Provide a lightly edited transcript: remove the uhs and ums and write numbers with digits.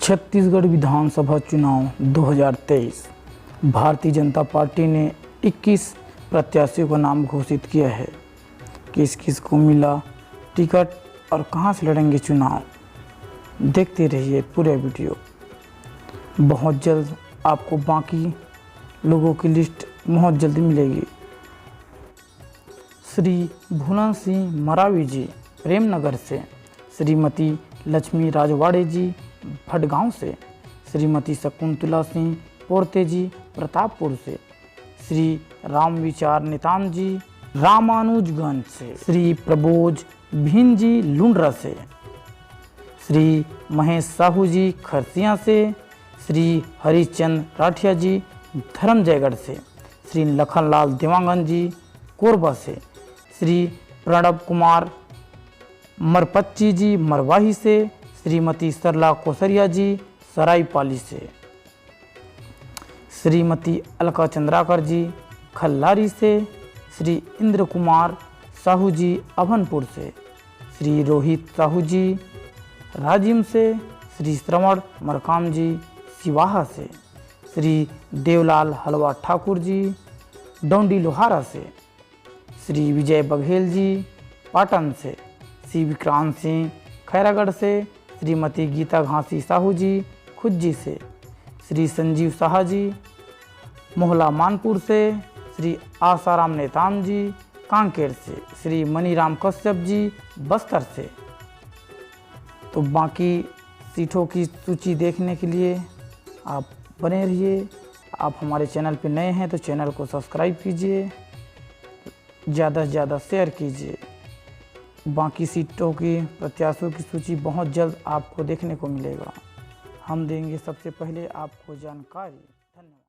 छत्तीसगढ़ विधानसभा चुनाव 2023। भारतीय जनता पार्टी ने 21 प्रत्याशियों का नाम घोषित किया है। किस किस को मिला टिकट और कहां से लड़ेंगे चुनाव, देखते रहिए पूरा वीडियो। बहुत जल्द आपको बाकी लोगों की लिस्ट बहुत जल्दी मिलेगी। श्री भुलन सिंह मरावी जी प्रेमनगर से, श्रीमती लक्ष्मी राजवाड़े जी भटगांव से, श्रीमती शकुंतला सिंह पोर्ते जी प्रतापपुर से, श्री रामविचार नेताम जी रामानुजगंज से, श्री प्रबोज भिन जी लुंड्रा से, श्री महेश साहू जी खरसिया से, श्री हरिचंद राठिया जी धर्मजयगढ़ से, श्री लखनलाल देवांगन जी कोरबा से, श्री प्रणब कुमार मरपच्ची जी मरवाही से, श्रीमती सरला कोसरिया जी सरायपाली से, श्रीमती अलका चंद्राकर जी खल्लारी से, श्री इंद्र कुमार साहू जी अभनपुर से, श्री रोहित साहू जी राजिम से, श्री श्रवण मरकाम जी सिवाहा से, श्री देवलाल हलवा ठाकुर जी डोंडी लोहारा से, श्री विजय बघेल जी पाटन से, श्री विक्रांत सिंह खैरागढ़ से, श्रीमती गीता घासी साहू जी खुज्जी से, श्री संजीव साहा जी मोहला मानपुर से, श्री आसाराम नेताम जी कांकेर से, श्री मनीराम कश्यप जी बस्तर से। तो बाकी सीटों की सूची देखने के लिए आप बने रहिए। आप हमारे चैनल पर नए हैं तो चैनल को सब्सक्राइब कीजिए, ज़्यादा से ज़्यादा शेयर कीजिए। बाकी सीटों की प्रत्याशियों की सूची बहुत जल्द आपको देखने को मिलेगा। हम देंगे सबसे पहले आपको जानकारी। धन्यवाद।